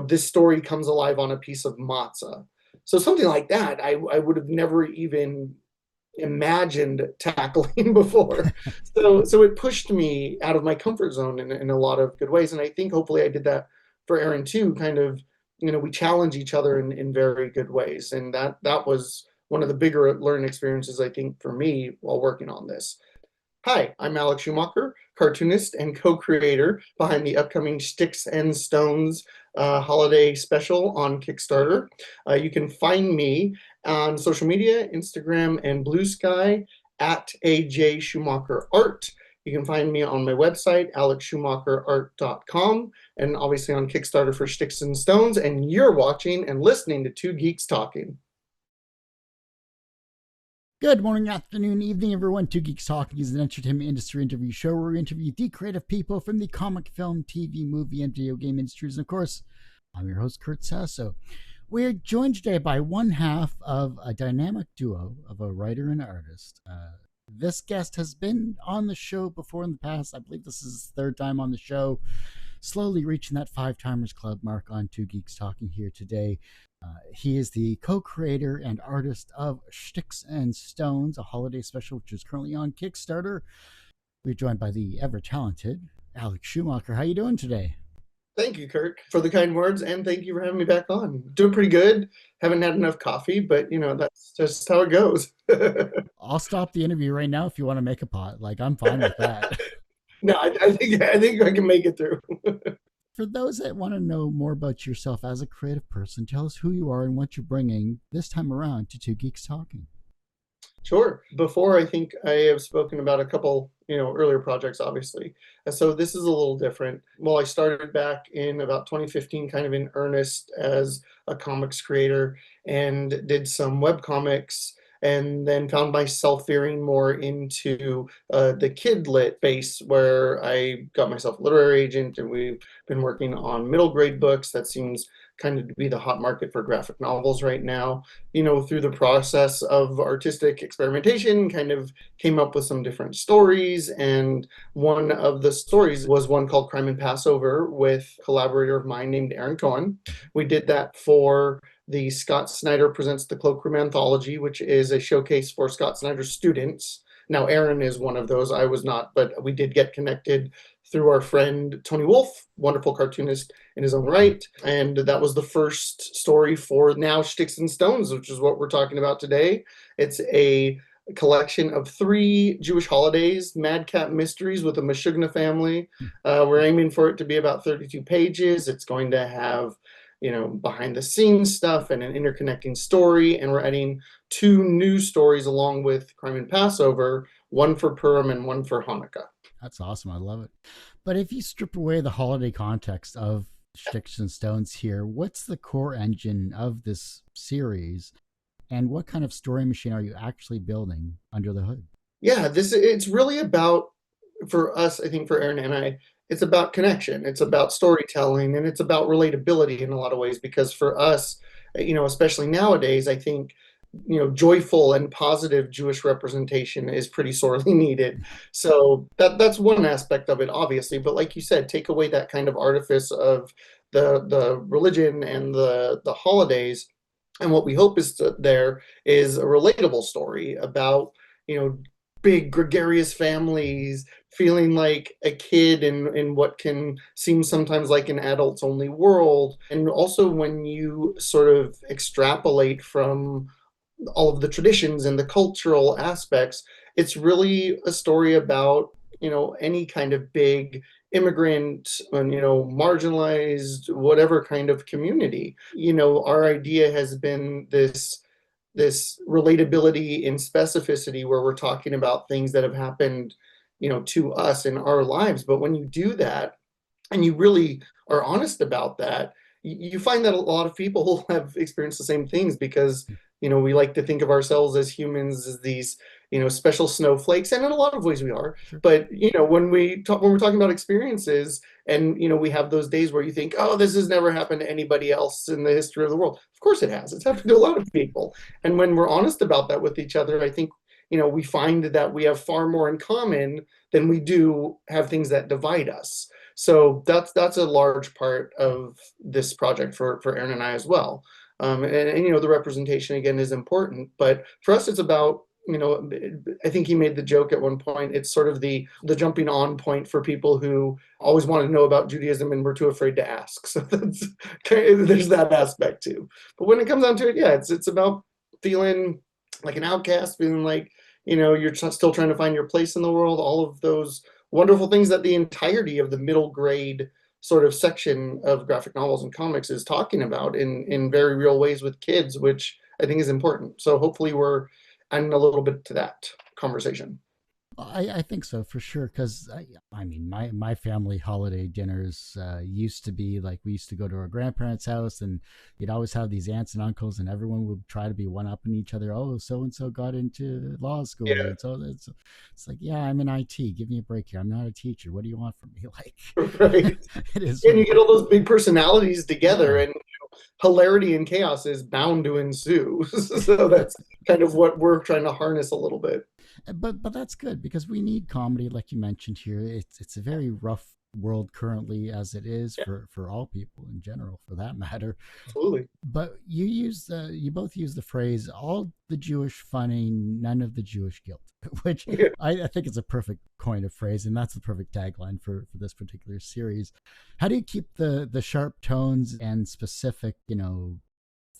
this story comes alive on a piece of matzah. So something like that, I would have never even imagined tackling before. So it pushed me out of my comfort zone in a lot of good ways. And I think hopefully I did that for Aaron too, kind of, we challenge each other in very good ways. And that was one of the bigger learning experiences, I think, for me while working on this. Hi, I'm Alex Schumacher, cartoonist and co-creator behind the upcoming Schticks and Stones holiday special on Kickstarter. You can find me on social media, Instagram and Blue Sky at AJ Schumacher Art. You can find me on my website, alexschumacherart.com, and obviously on Kickstarter for Schticks and Stones. And you're watching and listening to Two Geeks Talking. Good morning, afternoon, evening, everyone. Two Geeks Talking is an entertainment industry interview show where we interview the creative people from the comic, film, TV, movie, and video game industries. And of course, I'm your host, Kurt Sasso. We're joined today by one half of a dynamic duo of a writer and artist. This guest has been on the show before in the past. I believe this is his third time on the show, slowly reaching that 5-timers club mark on Two Geeks Talking here today. He is the co-creator and artist of Schticks and Stones, a holiday special which is currently on Kickstarter. We're joined by the ever-talented Alex Schumacher. How you doing today? Thank you, Kurt, for the kind words, and thank you for having me back on. Doing pretty good. Haven't had enough coffee, but, that's just how it goes. I'll stop the interview right now if you want to make a pot. I'm fine with that. No, I think I can make it through. For those that want to know more about yourself as a creative person, tell us who you are and what you're bringing this time around to Two Geeks Talking. Sure. Before, I think I have spoken about a couple, earlier projects, obviously. So this is a little different. Well, I started back in about 2015, kind of in earnest as a comics creator, and did some web comics, and then found myself veering more into the kid lit space, where I got myself a literary agent, and we've been working on middle grade books. That seems kind of to be the hot market for graphic novels right now. Through the process of artistic experimentation, kind of came up with some different stories, and one of the stories was one called Crime Passover with a collaborator of mine named Aaron Cohen. We did that for the Scott Snyder Presents the Cloakroom Anthology, which is a showcase for Scott Snyder's students. Now, Aaron is one of those. I was not, but we did get connected through our friend Tony Wolf, wonderful cartoonist in his own right. And that was the first story for now Schticks and Stones, which is what we're talking about today. It's a collection of 3 Jewish holidays, madcap mysteries with a Meshuggah family. We're aiming for it to be about 32 pages. It's going to have behind the scenes stuff and an interconnecting story. And we're adding 2 new stories along with Crime and Passover, one for Purim and one for Hanukkah. That's awesome. I love it. But if you strip away the holiday context of Schticks and Stones here, what's the core engine of this series? And what kind of story machine are you actually building under the hood? Yeah, it's really about, for us, I think for Aaron and I, it's about connection, it's about storytelling, and it's about relatability in a lot of ways, because for us, especially nowadays, I think, joyful and positive Jewish representation is pretty sorely needed. So that's one aspect of it, obviously. But like you said, take away that kind of artifice of the religion and the holidays, and what we hope there is a relatable story about, big gregarious families feeling like a kid in what can seem sometimes like an adult's only world. And also when you sort of extrapolate from all of the traditions and the cultural aspects, it's really a story about, any kind of big immigrant and, marginalized, whatever kind of community. Our idea has been this relatability in specificity, where we're talking about things that have happened, to us in our lives. But when you do that and you really are honest about that, you find that a lot of people have experienced the same things, because, we like to think of ourselves as humans as these, special snowflakes, and in a lot of ways we are. Sure. But, when we're talking about experiences, and, we have those days where you think, oh, this has never happened to anybody else in the history of the world. Of course it has. It's happened to a lot of people. And when we're honest about that with each other, I think, we find that we have far more in common than we do have things that divide us. So that's a large part of this project for Aaron and I as well. And the representation again is important, but for us it's about, I think he made the joke at one point, it's sort of the jumping on point for people who always want to know about Judaism and were too afraid to ask. So there's that aspect too. But when it comes down to it, yeah, it's about feeling like an outcast, feeling like, you're still trying to find your place in the world, all of those wonderful things that the entirety of the middle grade sort of section of graphic novels and comics is talking about in very real ways with kids, which I think is important. So hopefully we're adding a little bit to that conversation. I think so for sure. Because I mean, my family holiday dinners used to be like we used to go to our grandparents' house, and you'd always have these aunts and uncles, and everyone would try to be one upping each other. Oh, so and so got into law school, Yeah, and so it's like, yeah, I'm in IT. Give me a break here. I'm not a teacher. What do you want from me? right. Like, it is. And you get all those big personalities together, Yeah. and hilarity and chaos is bound to ensue. So that's kind of what we're trying to harness a little bit. But that's good because we need comedy, like you mentioned here. It's a very rough world currently as it is Yeah, for all people in general, for that matter. absolutely. But you both use the phrase "all the Jewish funny, none of the Jewish guilt," which Yeah. I think is a perfect coin of phrase, and that's the perfect tagline for this particular series. How do you keep the sharp tones and specific,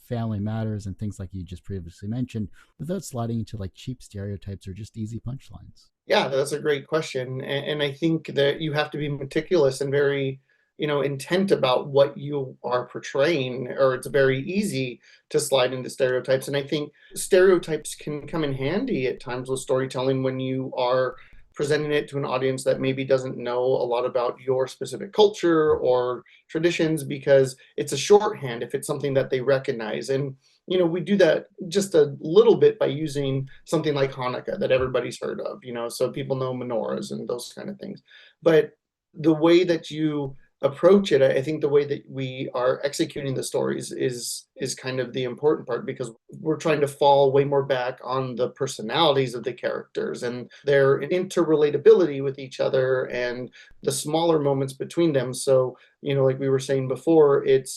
family matters and things like you just previously mentioned without sliding into like cheap stereotypes or just easy punchlines? Yeah, that's a great question. And I think that you have to be meticulous and very, intent about what you are portraying, or it's very easy to slide into stereotypes. And I think stereotypes can come in handy at times with storytelling when you are presenting it to an audience that maybe doesn't know a lot about your specific culture or traditions, because it's a shorthand if it's something that they recognize. And we do that just a little bit by using something like Hanukkah that everybody's heard of, so people know menorahs and those kind of things. But the way that you approach it, I think the way that we are executing the stories is kind of the important part, because we're trying to fall way more back on the personalities of the characters and their interrelatability with each other and the smaller moments between them. So, like we were saying before, it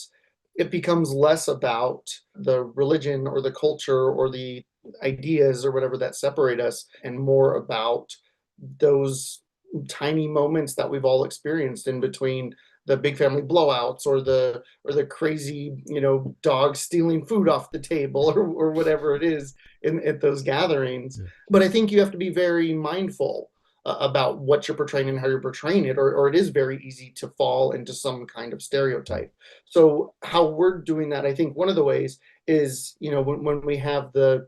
becomes less about the religion or the culture or the ideas or whatever that separate us, and more about those tiny moments that we've all experienced in between the big family blowouts or the crazy, dog stealing food off the table, or whatever it is at those gatherings. Yeah. But I think you have to be very mindful about what you're portraying and how you're portraying it, or it is very easy to fall into some kind of stereotype. So how we're doing that, I think one of the ways is, when we have the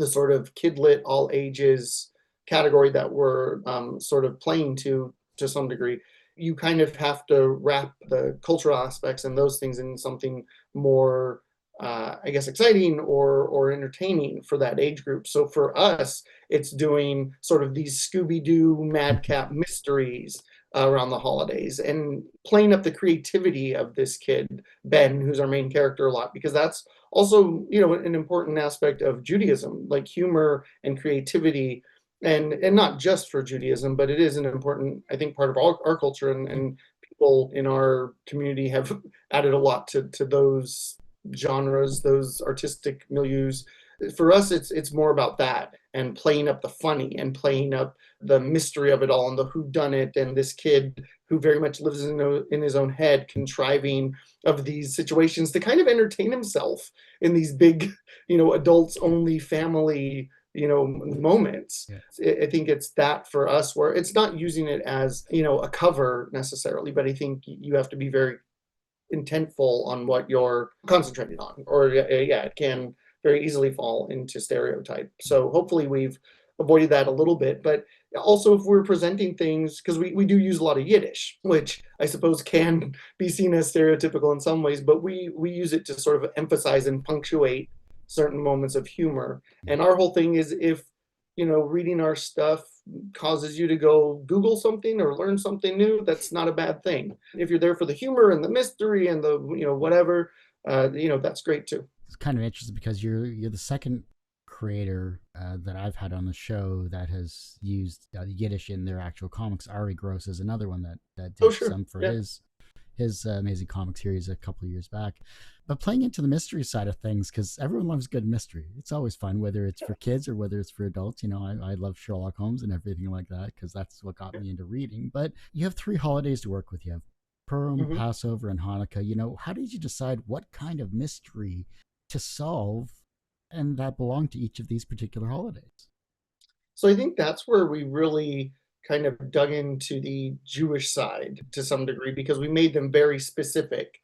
sort of kidlit all ages category that we're sort of playing to some degree, you kind of have to wrap the cultural aspects and those things in something more, I guess, exciting or entertaining for that age group. So for us, it's doing sort of these Scooby-Doo madcap mysteries around the holidays and playing up the creativity of this kid, Ben, who's our main character, a lot, because that's also, an important aspect of Judaism, like humor and creativity. And not just for Judaism, but it is an important, I think, part of our culture, and people in our community have added a lot to those genres, those artistic milieus. For us, it's more about that, and playing up the funny and playing up the mystery of it all and the whodunit, and this kid who very much lives in his own head, contriving of these situations to kind of entertain himself in these big, adults only family, moments. Yeah. I think it's that for us, where it's not using it as, a cover necessarily, but I think you have to be very intentful on what you're concentrating on, or yeah, it can very easily fall into stereotype. So hopefully we've avoided that a little bit. But also, if we're presenting things, because we do use a lot of Yiddish, which I suppose can be seen as stereotypical in some ways, but we use it to sort of emphasize and punctuate certain moments of humor. And our whole thing is, if reading our stuff causes you to go Google something or learn something new, that's not a bad thing. If you're there for the humor and the mystery and the whatever, that's great too. It's kind of interesting because you're the second creator that I've had on the show that has used Yiddish in their actual comics. Ari Gross is another one that Oh, did sure. some for Yeah. his amazing comic series a couple of years back. But playing into the mystery side of things, because everyone loves good mystery. It's always fun, whether it's for kids or whether it's for adults. You know, I love Sherlock Holmes and everything like that because that's what got me into reading. But you have 3 holidays to work with. You have Purim, Mhm. Passover, and Hanukkah. You know, how did you decide what kind of mystery to solve and that belong to each of these particular holidays? So I think that's where we really kind of dug into the Jewish side to some degree because we made them very specific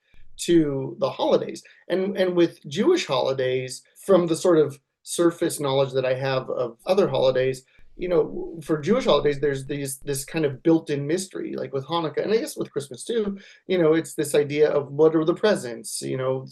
to the holidays. And with Jewish holidays, from the sort of surface knowledge that I have of other holidays, for Jewish holidays, there's this kind of built-in mystery, like with Hanukkah, and I guess with Christmas too. It's this idea of what are the presents.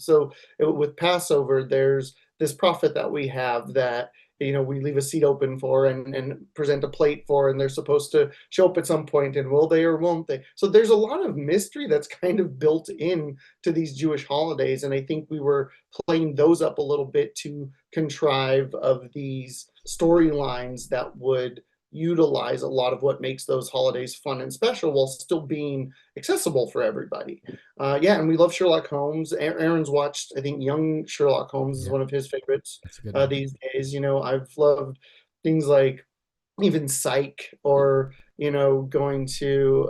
So with Passover, there's this prophet that we have that we leave a seat open for and present a plate for, and they're supposed to show up at some point, and will they or won't they? So there's a lot of mystery that's kind of built in to these Jewish holidays, and I think we were playing those up a little bit to contrive of these storylines that would utilize a lot of what makes those holidays fun and special while still being accessible for everybody. Yeah, and we love Sherlock Holmes. Aaron's watched, I think, Young Sherlock Holmes is Yeah, one of his favorites that's a good one. these days. I've loved things like even Psych or, going to,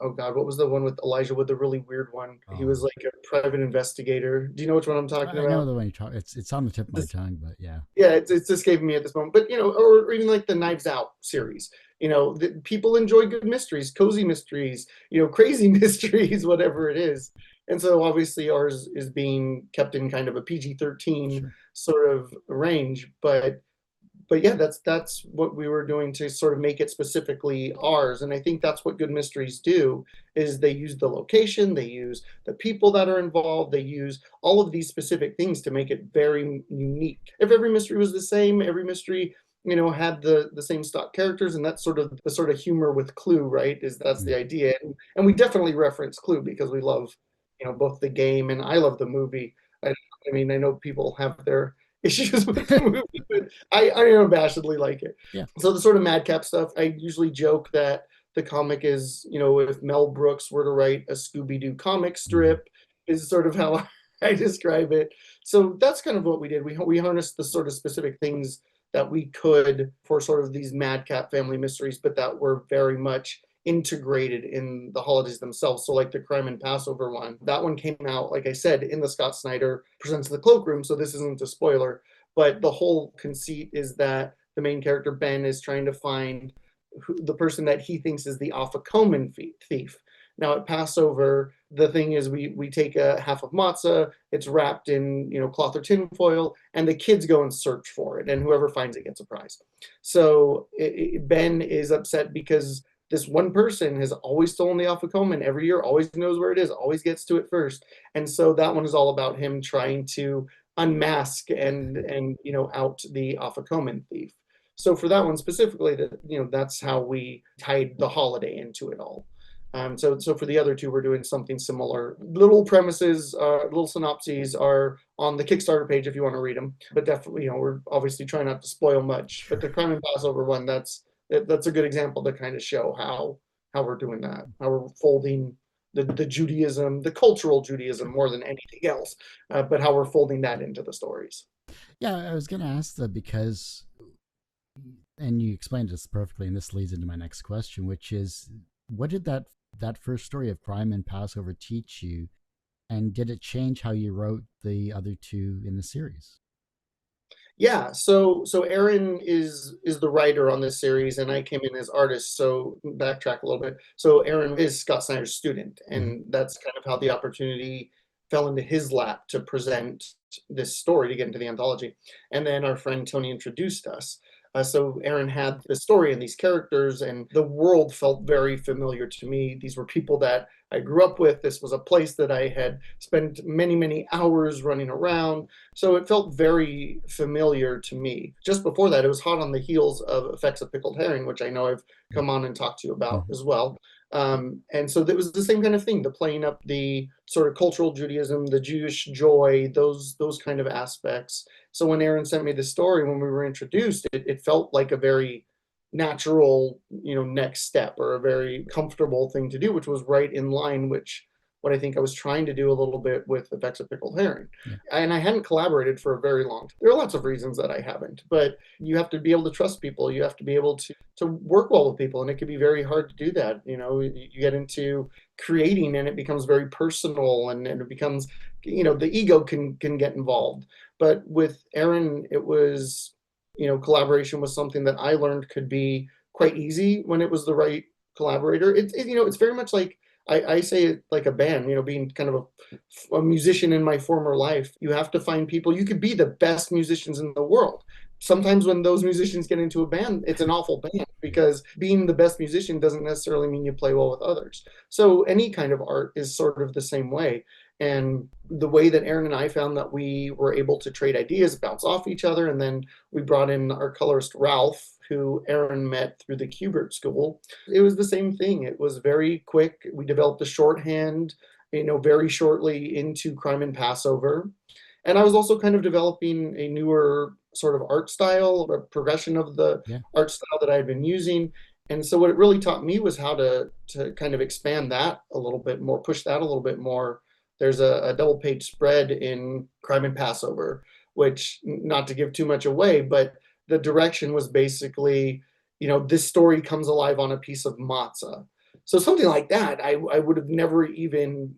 oh God, what was the one with Elijah Wood, the really weird one? He was Um, like a private investigator. Do you know which one I'm talking I know about? the one you talk. It's on the tip of my This, tongue, but yeah, yeah, it's escaping me at this moment. But, or even like the Knives Out series. People enjoy good mysteries, cozy mysteries, crazy mysteries, whatever it is. And so obviously ours is being kept in kind of a PG-13 sure. sort of range, but yeah, that's what we were doing to sort of make it specifically ours. And I think that's what good mysteries do is they use the location, they use the people that are involved, they use all of these specific things to make it very unique. If every mystery was the same, every mystery had the same stock characters, and that's sort of the sort of humor with Clue, right? Is that's Mm. the idea. And we definitely reference Clue because we love both the game and I love the movie. I mean, I know people have their issues with the movie, but I unabashedly like it. Yeah. So the sort of madcap stuff, I usually joke that the comic is, if Mel Brooks were to write a Scooby-Doo comic Mhm. strip, is sort of how I describe it. So that's kind of what we did. We harnessed the sort of specific things that we could for sort of these madcap family mysteries, but that were very much integrated in the holidays themselves. So like the Crime and Passover one, that one came out, like I said, in the Scott Snyder Presents the Cloakroom, so this isn't a spoiler, but the whole conceit is that the main character, Ben, is trying to find the person that he thinks is the Afikoman thief. Now at Passover, the thing is we take a half of matzah, it's wrapped in cloth or tin foil, and the kids go and search for it, and whoever finds it gets a prize. So Ben is upset because this one person has always stolen the Afikoman every year, always knows where it is, always gets to it first. And so that one is all about him trying to unmask and out the Afikoman thief. So for that one specifically, that's how we tied the holiday into it all. So for the other two, we're doing something similar. Little premises, little synopses are on the Kickstarter page if you want to read them. But definitely, we're obviously trying not to spoil much. But Sure. the Crime and Passover one, that's a good example to kind of show how we're doing that, how we're folding the Judaism, the cultural Judaism Sure. more than anything else, but how we're folding that into the stories. Yeah, I was going to ask that because, and you explained this perfectly, and this leads into my next question, which is, what did that first story of Crime and Passover teach you, and did it change how you wrote the other two in the series? Yeah, so Aaron is the writer on this series, and I came in as artist. So backtrack a little bit. So Aaron is Scott Snyder's student, Mm-hmm. and that's kind of how the opportunity fell into his lap to present this story to get into the anthology. And then our friend Tony introduced us. So Aaron had the story and these characters, and the world felt very familiar to me. These were people that I grew up with. This was a place that I had spent many, many hours running around. So it felt very familiar to me. Just before that, it was hot on the heels of Effects of Pickled Herring, which I know I've come on and talked to you about Mm-hmm. as well. And so that was the same kind of thing, the playing up the sort of cultural Judaism, the Jewish joy, those kind of aspects. So when Aaron sent me the story, when we were introduced, it felt like a very natural, next step, or a very comfortable thing to do, which was right in line, which what I think I was trying to do a little bit with Effects of Pickled Herring. Yeah. And I hadn't collaborated for a very long time. There are lots of reasons that I haven't, but you have to be able to trust people. You have to be able to work well with people, and it can be very hard to do that. You get into creating and it becomes very personal, and it becomes, the ego can get involved. But with Aaron, it was, collaboration was something that I learned could be quite easy when it was the right collaborator. It's very much like, I say it like a band, being kind of a musician in my former life. You have to find people. You could be the best musicians in the world. Sometimes when those musicians get into a band, it's an awful band, because being the best musician doesn't necessarily mean you play well with others. So any kind of art is sort of the same way. And the way that Aaron and I found that we were able to trade ideas, bounce off each other, and then we brought in our colorist, Ralph, who Aaron met through the Kubert School. It was the same thing. It was very quick. We developed a shorthand, very shortly into Crime and Passover. And I was also kind of developing a newer sort of art style, a progression of the art style that I had been using. And so what it really taught me was how to kind of expand that a little bit more, push that a little bit more. There's a double-page spread in Crime and Passover, which, not to give too much away, but the direction was basically, this story comes alive on a piece of matzah. So something like that, I would have never even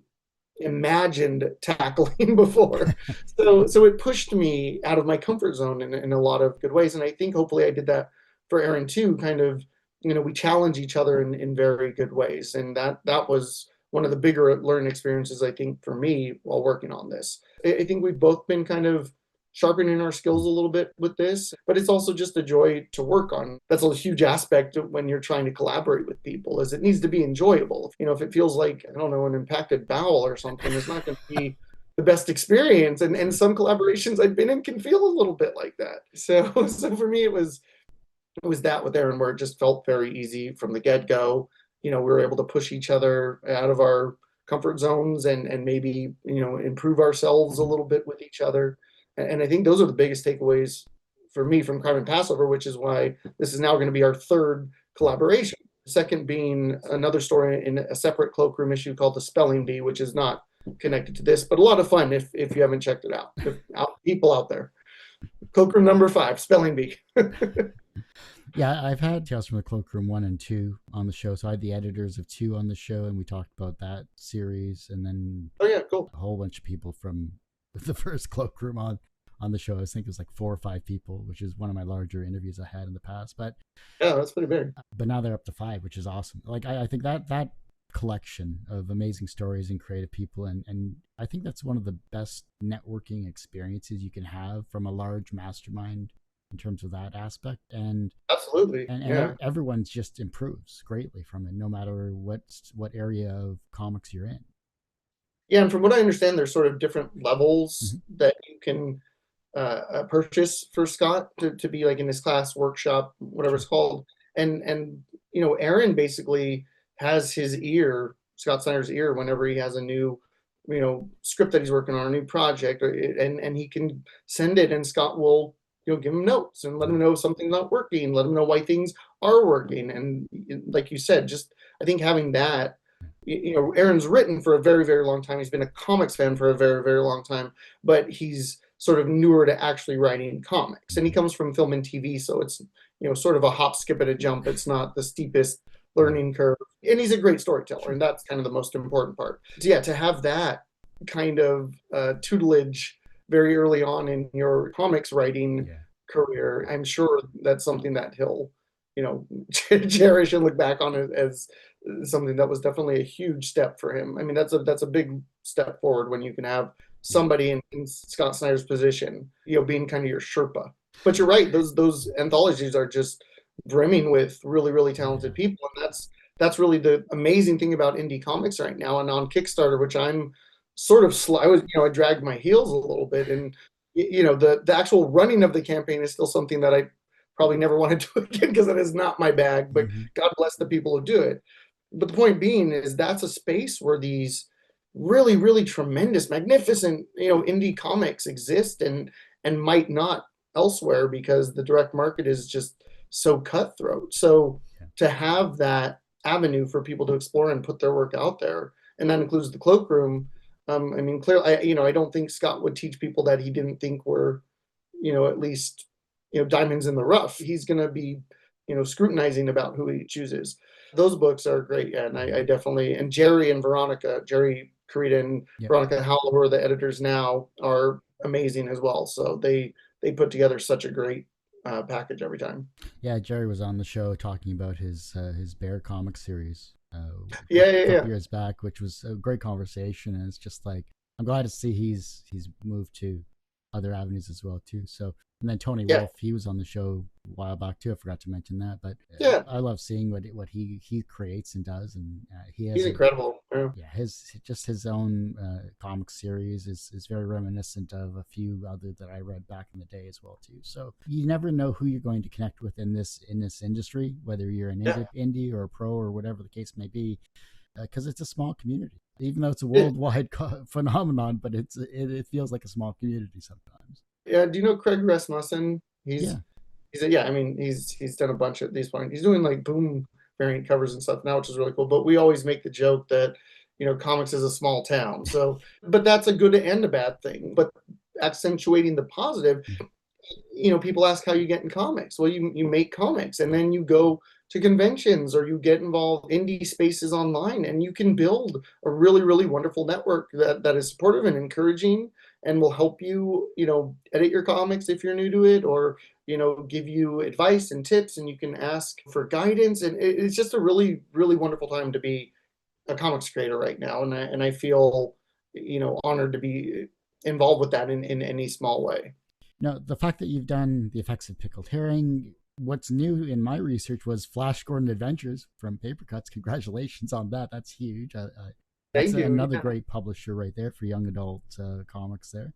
imagined tackling before. So it pushed me out of my comfort zone in a lot of good ways. And I think hopefully I did that for Aaron too, kind of, we challenge each other in very good ways. And that was one of the bigger learning experiences, I think, for me while working on this. I think we've both been kind of sharpening our skills a little bit with this, but it's also just a joy to work on. That's a huge aspect when you're trying to collaborate with people, is it needs to be enjoyable. If it feels like, I don't know, an impacted bowel or something, it's not going to be the best experience. And some collaborations I've been in can feel a little bit like that. So for me, it was that with Aaron, where it just felt very easy from the get-go. We were able to push each other out of our comfort zones and maybe, improve ourselves a little bit with each other. And I think those are the biggest takeaways for me from Crime and Passover, which is why this is now going to be our third collaboration. The second being another story in a separate cloakroom issue called The Spelling Bee, which is not connected to this, but a lot of fun if you haven't checked it out. People out there. Cloakroom number 5, Spelling Bee. Yeah, I've had Tales from the Cloakroom 1 and 2 on the show. So I had the editors of 2 on the show, and we talked about that series. And then cool. A whole bunch of people from the first Cloakroom on the show. I think it was like 4 or 5 people, which is one of my larger interviews I had in the past. But yeah, that's pretty big. But now they're up to 5, which is awesome. Like I think that collection of amazing stories and creative people, and I think that's one of the best networking experiences you can have from a large mastermind in terms of that aspect. And absolutely, and everyone's just improves greatly from it, no matter what area of comics you're in. Yeah, and from what I understand, there's sort of different levels that you can purchase for Scott to be like in his class, workshop, whatever it's called. And Aaron basically has his ear, Scott Snyder's ear, whenever he has a new script that he's working on, a new project, and he can send it, and Scott will give him notes and let him know if something's not working, let him know why things are working. And like you said, just I think having that, Aaron's written for a very, very long time. He's been a comics fan for a very, very long time, but he's sort of newer to actually writing comics. And he comes from film and TV, so it's, sort of a hop, skip, and a jump. It's not the steepest learning curve. And he's a great storyteller, and that's kind of the most important part. So yeah, to have that kind of tutelage very early on in your comics writing career, I'm sure that's something that he'll, cherish and look back on it as something that was definitely a huge step for him. I mean, that's a big step forward when you can have somebody in Scott Snyder's position, being kind of your Sherpa. But you're right; those anthologies are just brimming with really, really talented people, and that's really the amazing thing about indie comics right now. And on Kickstarter, which I'm sort of I dragged my heels a little bit, and the actual running of the campaign is still something that I probably never want to do again, because that is not my bag, but God bless the people who do it. But the point being is that's a space where these really, really tremendous, magnificent, indie comics exist and might not elsewhere because the direct market is just so cutthroat. So Yeah. to have that avenue for people to explore and put their work out there, and that includes the cloakroom. I mean, clearly, I don't think Scott would teach people that he didn't think were, at least, diamonds in the rough. He's going to be, scrutinizing about who he chooses. Those books are great. Yeah, and I definitely, and Jerry and Veronica, Jerry Carita and Yep. Veronica Howell, who are the editors now, are amazing as well. So they put together such a great package every time. Yeah, Jerry was on the show talking about his Bear comic series Yeah, a yeah, couple yeah. years back, which was a great conversation. And it's just like I'm glad to see he's moved to other avenues as well too. So and then Tony Yeah, Wolf, he was on the show a while back too. I forgot to mention that, but yeah. I love seeing what he creates and does, and he has He's incredible. Yeah. his own comic series is very reminiscent of a few other that I read back in the day as well too. So you never know who you're going to connect with in this industry, whether you're an indie or a pro or whatever the case may be, because it's a small community. Even though it's a worldwide phenomenon, but it feels like a small community sometimes. Yeah. Do you know Craig Rasmussen? Yeah. I mean, he's done a bunch at these points. He's doing like Boom variant covers and stuff now, which is really cool. But we always make the joke that, comics is a small town. So, but that's a good and a bad thing. But accentuating the positive, people ask how you get in comics. Well, you make comics and then you go to conventions or you get involved in indie spaces online, and you can build a really, really wonderful network that is supportive and encouraging and will help you, edit your comics if you're new to it, or, give you advice and tips, and you can ask for guidance. And it's just a really, really wonderful time to be a comics creator right now. And I feel, honored to be involved with that in any small way. Now, the fact that you've done the effects of pickled herring, what's new in my research was Flash Gordan Adventures from Papercutz. Congratulations on that. That's huge. That's Thank you. another Yeah. great publisher right there for young adult comics there.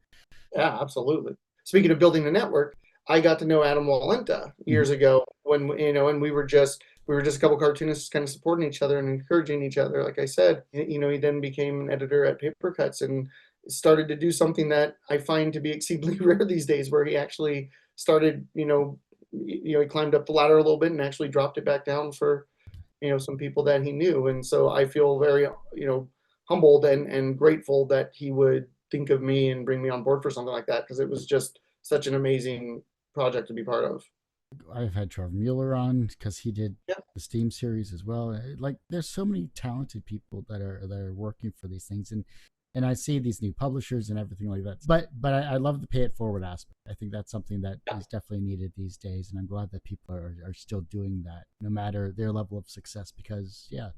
Yeah, absolutely. Speaking of building a network, I got to know Adam Walenta years ago when, and we were just a couple cartoonists kind of supporting each other and encouraging each other. Like I said, he then became an editor at Papercutz and started to do something that I find to be exceedingly rare these days, where he actually started, he climbed up the ladder a little bit and actually dropped it back down for, some people that he knew. And so I feel very, humbled and grateful that he would think of me and bring me on board for something like that, because it was just such an amazing project to be part of. I've had Trevor Mueller on because he did Yeah. the Steam series as well. Like, there's so many talented people that are working for these things, and I see these new publishers and everything like that. But I love the pay it forward aspect. I think that's something that is definitely needed these days, and I'm glad that people are still doing that, no matter their level of success. Because the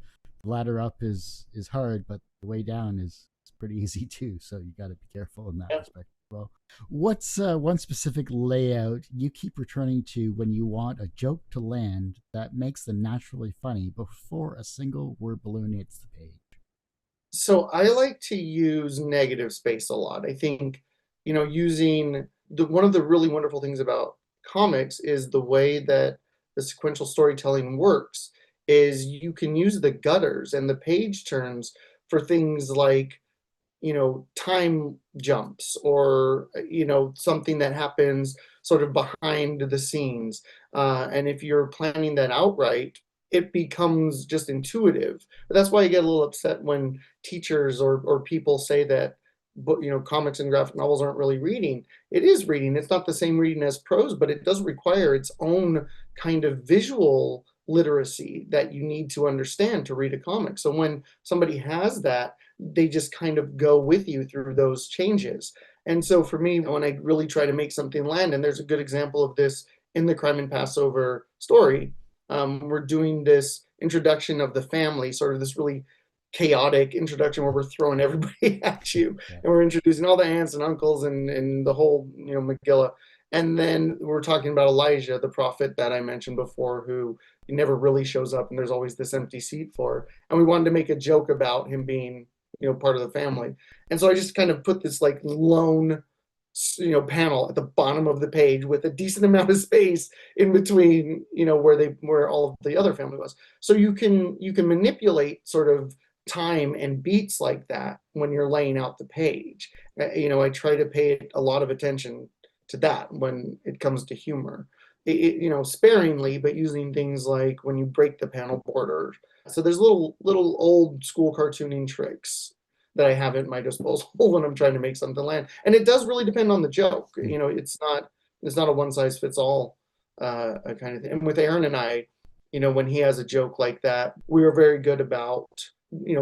ladder up is hard, but the way down is pretty easy too. So you got to be careful in that respect. Well, what's one specific layout you keep returning to when you want a joke to land that makes them naturally funny before a single word balloon hits the page? So I like to use negative space a lot. I think, using one of the really wonderful things about comics is the way that the sequential storytelling works is you can use the gutters and the page turns for things like, time jumps, or, something that happens sort of behind the scenes. And if you're planning that outright, it becomes just intuitive. But that's why I get a little upset when teachers or people say that, comics and graphic novels aren't really reading. It is reading. It's not the same reading as prose, but it does require its own kind of visual literacy that you need to understand to read a comic. So when somebody has that, they just kind of go with you through those changes. And so for me, when I really try to make something land, and there's a good example of this in the Crime Passover story, we're doing this introduction of the family, sort of this really chaotic introduction where we're throwing everybody at you, and we're introducing all the aunts and uncles and the whole, Megillah. And then we're talking about Elijah, the prophet that I mentioned before, who never really shows up, and there's always this empty seat for. And we wanted to make a joke about him being, part of the family. And so I just kind of put this like lone panel at the bottom of the page with a decent amount of space in between, where all of the other family was. So you can manipulate sort of time and beats like that when you're laying out the page. I try to pay a lot of attention to that when it comes to humor. Sparingly, but using things like when you break the panel border. So there's little old school cartooning tricks that I have at my disposal when I'm trying to make something land. And it does really depend on the joke. It's not a one size fits all kind of thing. And with Aaron and I, when he has a joke like that, we are very good about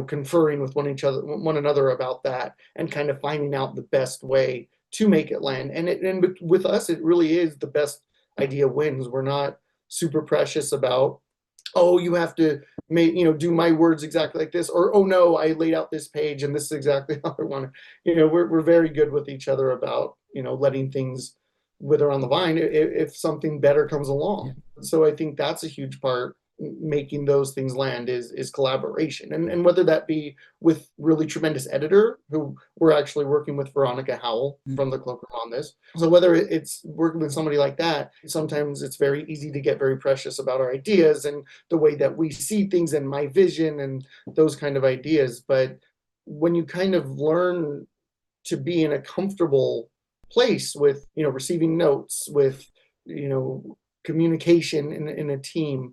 conferring with one another about that, and kind of finding out the best way to make it land. And with us, it really is the best idea wins. We're not super precious about, oh, you have to do my words exactly like this, or, oh no, I laid out this page and this is exactly how I want to. We're very good with each other about letting things wither on the vine if something better comes along. Yeah. So I think that's a huge part. Making those things land is collaboration, and whether that be with really tremendous editor who we're actually working with, Veronica Howell from The Cloakroom on this. So whether it's working with somebody like that, sometimes it's very easy to get very precious about our ideas and the way that we see things and my vision and those kind of ideas. But when you kind of learn to be in a comfortable place with receiving notes, with communication in a team,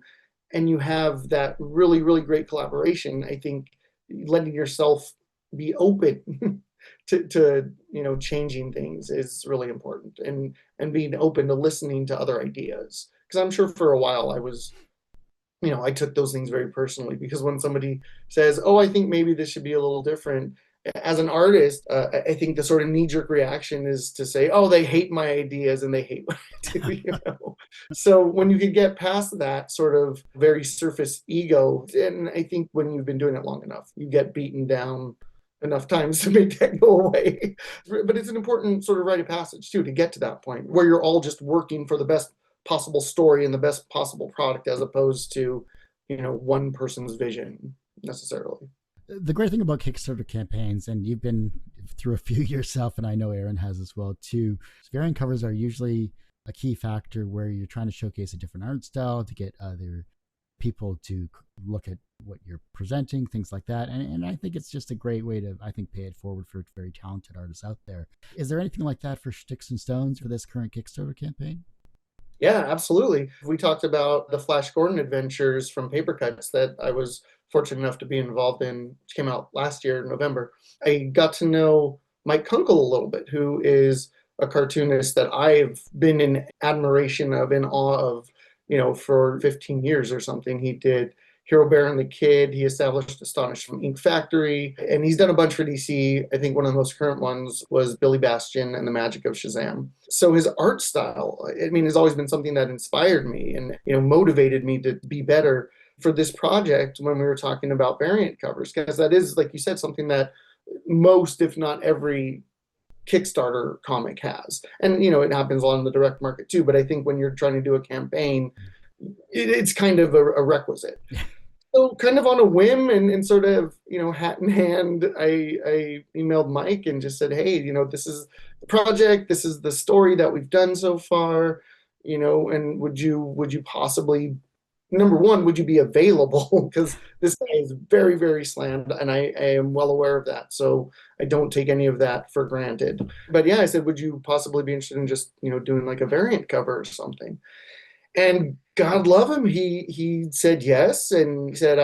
and you have that really, really great collaboration, I think letting yourself be open to changing things is really important, and being open to listening to other ideas. Because I'm sure for a while I was, I took those things very personally, because when somebody says, oh, I think maybe this should be a little different, as an artist, I think the sort of knee-jerk reaction is to say, oh, they hate my ideas and they hate what I do. So when you can get past that sort of very surface ego, and I think when you've been doing it long enough, you get beaten down enough times to make that go away. But it's an important sort of rite of passage too, to get to that point where you're all just working for the best possible story and the best possible product, as opposed to one person's vision necessarily. The great thing about Kickstarter campaigns, and you've been through a few yourself, and I know Aaron has as well too, variant covers are usually a key factor where you're trying to showcase a different art style to get other people to look at what you're presenting, things like that. And I think it's just a great way to, pay it forward for very talented artists out there. Is there anything like that for Schticks and Stones for this current Kickstarter campaign? Yeah, absolutely. We talked about the Flash Gordan Adventures from Papercutz that I was fortunate enough to be involved in, which came out last year in November. I got to know Mike Kunkel a little bit, who is a cartoonist that I've been in admiration of, in awe of, for 15 years or something. He did Hero Bear and the Kid. He established Astonish from Ink Factory, and he's done a bunch for DC. I think one of the most current ones was Billy Bastion and the Magic of Shazam. So his art style, has always been something that inspired me and, motivated me to be better for this project when we were talking about variant covers, because that is, like you said, something that most, if not every, Kickstarter comic has. And, it happens a lot in the direct market too, but I think when you're trying to do a campaign, it's kind of a requisite. So kind of on a whim and sort of, hat in hand, I emailed Mike and just said, hey, this is the project, this is the story that we've done so far, and would you possibly, number one, would you be available? Because this guy is very, very slammed, and I am well aware of that. So I don't take any of that for granted. But yeah, I said, would you possibly be interested in just, doing like a variant cover or something? And God love him, he said yes, and he said,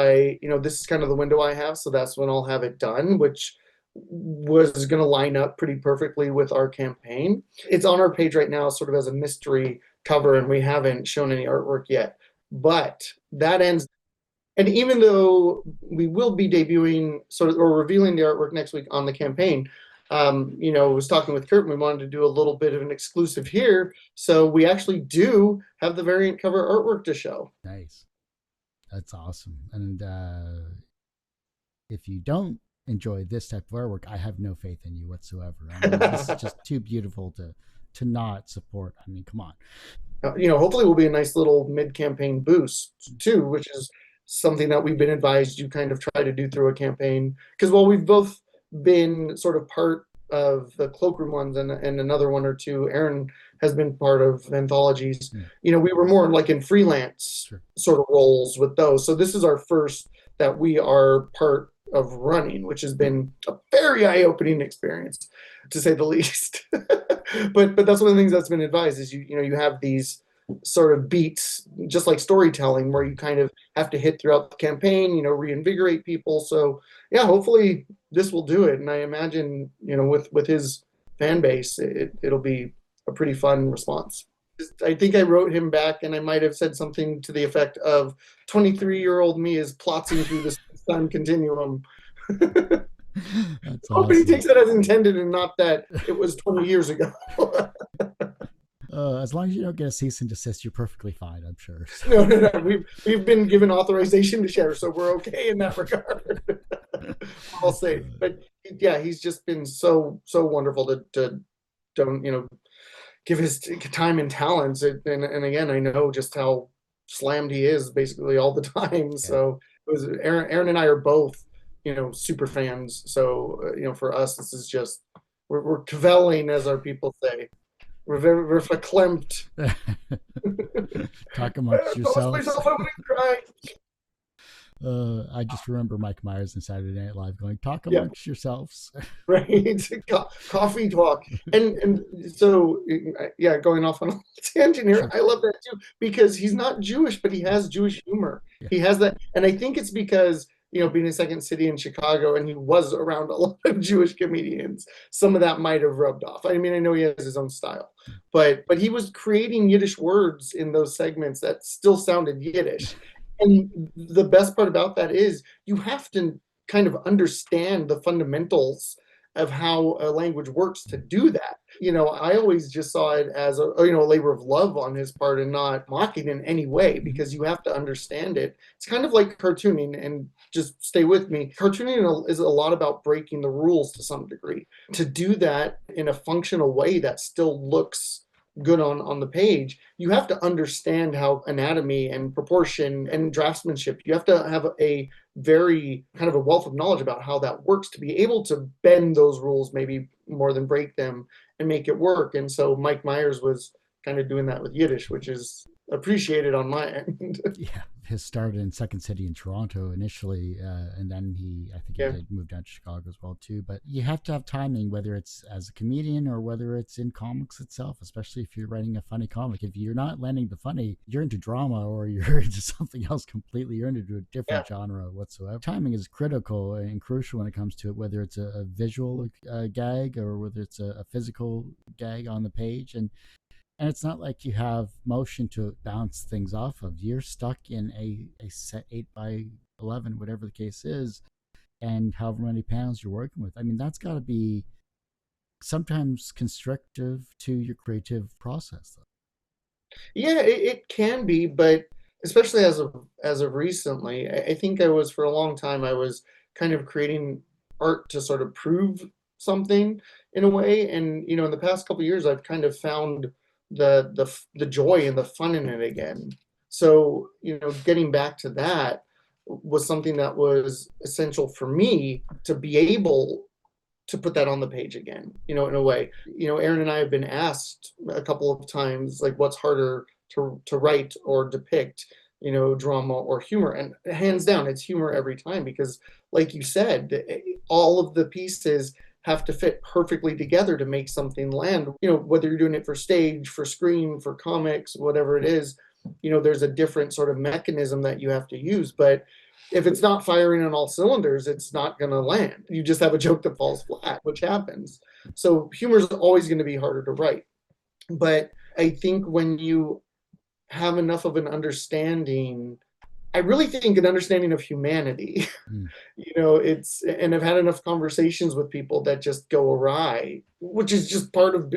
this is kind of the window I have, so that's when I'll have it done, which was going to line up pretty perfectly with our campaign. It's on our page right now, sort of as a mystery cover, and we haven't shown any artwork yet. But that ends, and even though we will be debuting or revealing the artwork next week on the campaign, I was talking with Kurt and we wanted to do a little bit of an exclusive here. So we actually do have the variant cover artwork to show. Nice. That's awesome. And if you don't enjoy this type of artwork, I have no faith in you whatsoever. This is just too beautiful to not support. Come on. Hopefully we'll be a nice little mid-campaign boost too, which is something that we've been advised you kind of try to do through a campaign. Because while we've both been sort of part of the Cloakroom ones and another one or two. Aaron has been part of anthologies. We were more like in freelance sort of roles with those. So this is our first that we are part of running, which has been a very eye-opening experience, to say the least. but that's one of the things that's been advised is you have these sort of beats, just like storytelling, where you kind of have to hit throughout the campaign, reinvigorate people. So yeah, hopefully this will do it. And I imagine, with his fan base, it'll be a pretty fun response. I think I wrote him back and I might have said something to the effect of 23-year-old me is plotzing through this time continuum. That's Hope he awesome. takes it as intended and not that it was 20 years ago. As long as you don't get a cease and desist, you're perfectly fine, I'm sure. No. We've been given authorization to share, so we're okay in that regard. I'll say, but yeah, he's just been so wonderful to give his time and talents. And again, I know just how slammed he is basically all the time. So it was Aaron and I are both, super fans. So for us, this is just we're cavelling, as our people say. We're verklempt. Talk amongst yourselves. Cry. I just remember Mike Myers in Saturday Night Live going, "Talk amongst yourselves." Right, coffee talk, and so yeah, going off on a tangent here. I love that too because he's not Jewish, but he has Jewish humor. He has that, and I think it's because being a second city in Chicago, and he was around a lot of Jewish comedians. Some of that might have rubbed off. I mean, I know he has his own style, but he was creating Yiddish words in those segments that still sounded Yiddish. And the best part about that is you have to kind of understand the fundamentals of how a language works to do that. I always just saw it as a labor of love on his part and not mocking in any way, because you have to understand it. It's kind of like cartooning, and just stay with me. Cartooning is a lot about breaking the rules to some degree. To do that in a functional way that still looks good on the page, you have to understand how anatomy and proportion and draftsmanship, you have to have a very kind of a wealth of knowledge about how that works to be able to bend those rules maybe more than break them and make it work. And so Mike Myers was kind of doing that with Yiddish, which is appreciated on my end. Yeah, his start in Second City in Toronto initially, and then I think he did move down to Chicago as well too. But you have to have timing, whether it's as a comedian or whether it's in comics itself, especially if you're writing a funny comic. If you're not landing the funny, you're into drama or you're into something else completely. You're into a different genre whatsoever. Timing is critical and crucial when it comes to it, whether it's a visual gag or whether it's a physical gag on the page. And it's not like you have motion to bounce things off of. You're stuck in a set 8x11, whatever the case is, and however many panels you're working with. I mean, that's got to be sometimes constrictive to your creative process, though. Yeah, it can be, but especially as of recently, I think I was, for a long time, I was kind of creating art to sort of prove something in a way. And in the past couple of years, I've kind of found the joy and the fun in it again. So getting back to that was something that was essential for me to be able to put that on the page again, in a way. Aaron and I have been asked a couple of times, like, what's harder to write or depict, drama or humor? And hands down, it's humor every time, because like you said, all of the pieces have to fit perfectly together to make something land. Whether you're doing it for stage, for screen, for comics, whatever it is, there's a different sort of mechanism that you have to use. But if it's not firing on all cylinders, it's not going to land. You just have a joke that falls flat, which happens. So humor is always going to be harder to write. But I think when you have enough of an understanding, I really think an understanding of humanity, and I've had enough conversations with people that just go awry, which is just part of,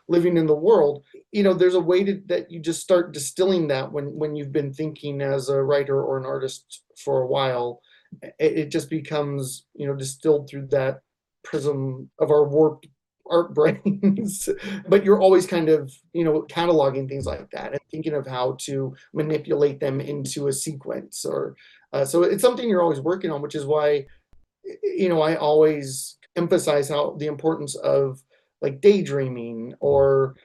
living in the world. There's a way that you just start distilling that when you've been thinking as a writer or an artist for a while. It just becomes, distilled through that prism of our warped art brains. But you're always kind of, cataloging things like that and thinking of how to manipulate them into a sequence, or so it's something you're always working on, which is why I always emphasize how the importance of like daydreaming or,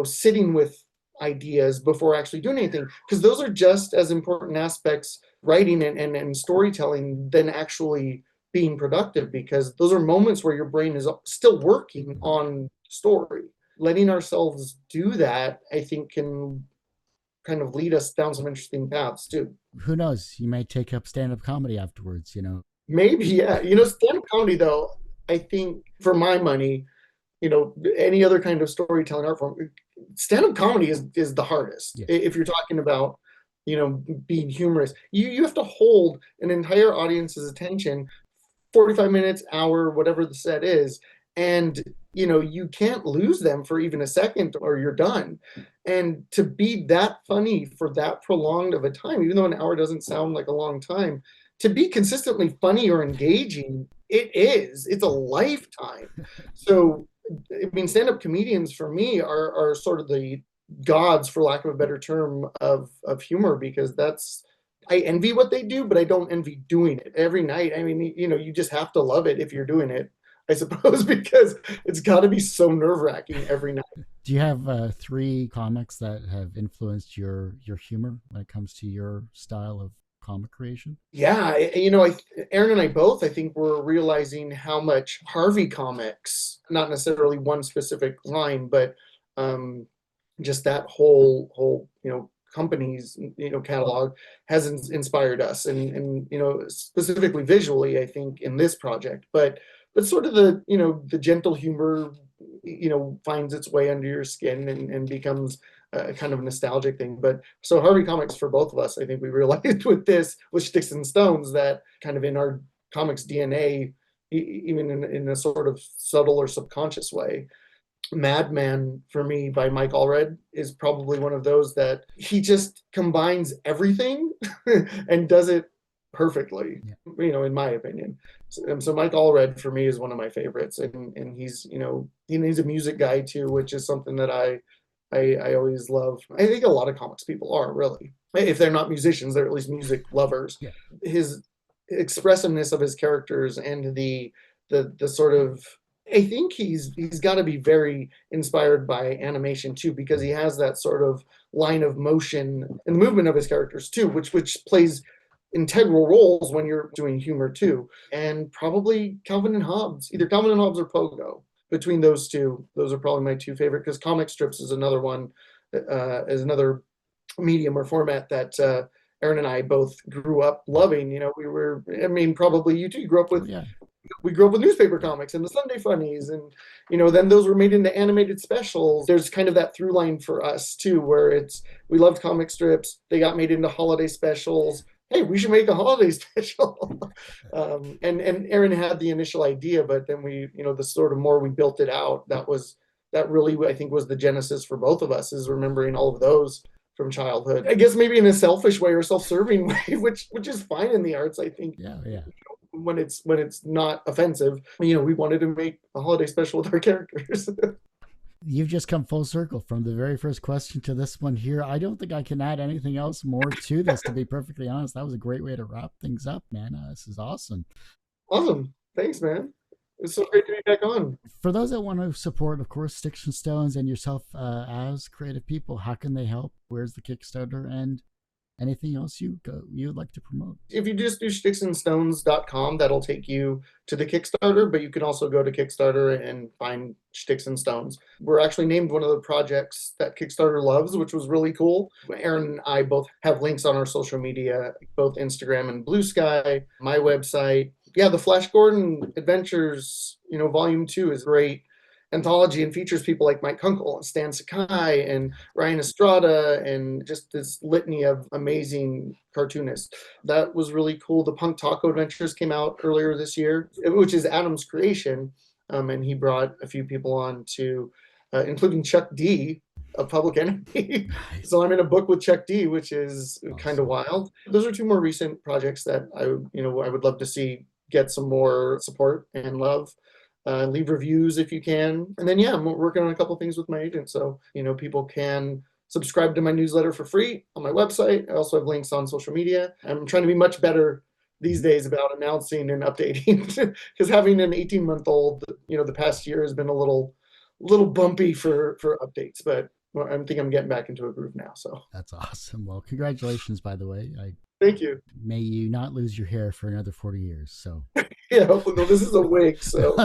sitting with ideas before actually doing anything, because those are just as important aspects, writing and storytelling, than actually being productive, because those are moments where your brain is still working on story. Letting ourselves do that, I think, can kind of lead us down some interesting paths too. Who knows? You might take up stand-up comedy afterwards. Maybe, yeah. Stand-up comedy, though, I think, for my money, any other kind of storytelling art form, stand-up comedy is the hardest. Yeah. If you're talking about, being humorous, you have to hold an entire audience's attention, 45 minutes, hour, whatever the set is, and you can't lose them for even a second or you're done. And to be that funny for that prolonged of a time, even though an hour doesn't sound like a long time, to be consistently funny or engaging, it's a lifetime. So I mean, stand-up comedians for me are sort of the gods, for lack of a better term, of humor, because I envy what they do, but I don't envy doing it every night. I mean, you just have to love it if you're doing it, I suppose, because it's got to be so nerve-wracking every night. Do you have 3 comics that have influenced your humor when it comes to your style of comic creation? Yeah, Aaron and I both, I think, were realizing how much Harvey comics, not necessarily one specific line, but just that whole company's catalog has inspired us, and specifically visually, I think, in this project, but sort of the gentle humor finds its way under your skin and becomes kind of a nostalgic thing. But so Harvey comics, for both of us, I think we realized with Schticks and Stones, that kind of in our comics DNA, even in a sort of subtle or subconscious way. Madman, for me, by Mike Allred, is probably one of those that he just combines everything and does it perfectly, in my opinion. So Mike Allred, for me, is one of my favorites, and he's a music guy too, which is something that I always love. I think a lot of comics people are, really, if they're not musicians, they're at least music lovers. Yeah. His expressiveness of his characters and the sort of, I think he's got to be very inspired by animation too, because he has that sort of line of motion and the movement of his characters too, which plays integral roles when you're doing humor too. And probably Calvin and Hobbes, either Calvin and Hobbes or Pogo. Between those two, those are probably my 2 favorite, because comic strips is another one, is another medium or format that Aaron and I both grew up loving. Probably you too, you grew up with. Yeah. We grew up with newspaper comics and the Sunday Funnies, and then those were made into animated specials. There's kind of that through line for us too, where we loved comic strips, they got made into holiday specials. Hey, we should make a holiday special. And Aaron had the initial idea, but then we, the sort of more we built it out, that really, I think, was the genesis for both of us, is remembering all of those from childhood. I guess maybe in a selfish way or self-serving way, which is fine in the arts, I think. Yeah. When it's not offensive, we wanted to make a holiday special with our characters. You've just come full circle from the very first question to this one here. I don't think I can add anything else more to this, to be perfectly honest. That was a great way to wrap things up, man. This is awesome. Awesome. Thanks, man. It's so great to be back on. For those that want to support, of course, Schticks and Stones and yourself as creative people, how can they help? Where's the Kickstarter? And anything else you'd like to promote? If you just do schticksandstones.com, that'll take you to the Kickstarter, but you can also go to Kickstarter and find Schticks and Stones. We're actually named one of the projects that Kickstarter loves, which was really cool. Aaron and I both have links on our social media, both Instagram and Blue Sky, my website. Yeah, the Flash Gordan Adventures, Volume 2 is great anthology and features people like Mike Kunkel and Stan Sakai and Ryan Estrada and just this litany of amazing cartoonists. That was really cool. The Punk Taco Adventures came out earlier this year, which is Adam's creation, and he brought a few people on to, including Chuck D of Public Enemy. So I'm in a book with Chuck D, which is awesome. Kind of wild. Those are 2 more recent projects that I would love to see get some more support and love. Leave reviews if you can. And then, I'm working on a couple things with my agent. So, people can subscribe to my newsletter for free on my website. I also have links on social media. I'm trying to be much better these days about announcing and updating, because having an 18-month-old, the past year has been a little bumpy for updates, but I think I'm getting back into a groove now. So That's awesome. Well, congratulations, by the way. thank you. May you not lose your hair for another 40 years. So Yeah, hopefully, no, this is a wig, so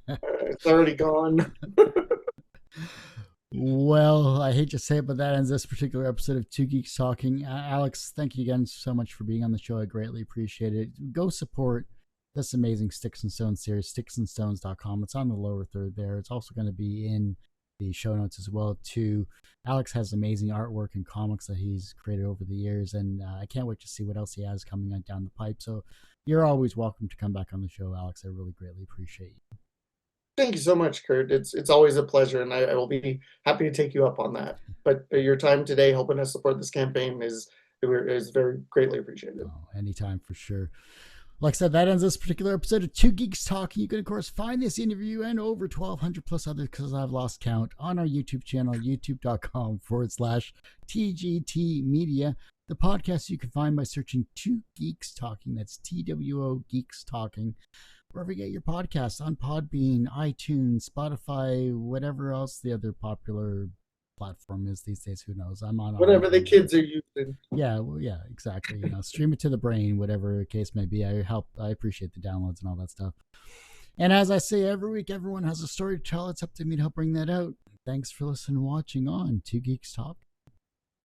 it's already gone. Well, I hate to say it, but that ends this particular episode of Two Geeks Talking. Alex, thank you again so much for being on the show. I greatly appreciate it. Go support this amazing Schticks and Stones series, sticksandstones.com. It's on the lower third there. It's also going to be in the show notes as well, too. Alex has amazing artwork and comics that he's created over the years, and I can't wait to see what else he has coming on down the pipe. So you're always welcome to come back on the show, Alex. I really greatly appreciate you. Thank you so much, Kurt. It's always a pleasure, and I will be happy to take you up on that. But your time today helping us support this campaign is very greatly appreciated. Oh, anytime for sure. Like I said, that ends this particular episode of Two Geeks Talking. You can, of course, find this interview and over 1,200 plus others, because I've lost count, on our YouTube channel, youtube.com/TGT Media. The podcast you can find by searching Two Geeks Talking. That's TWO Geeks Talking. Wherever you get your podcasts, on Podbean, iTunes, Spotify, whatever else the other popular platform is these days. Who knows? I'm on whatever the kids are using. Yeah, well, yeah, exactly. Stream it to the brain, whatever the case may be. I appreciate the downloads and all that stuff. And as I say every week, everyone has a story to tell. It's up to me to help bring that out. Thanks for listening and watching on Two Geeks Talk.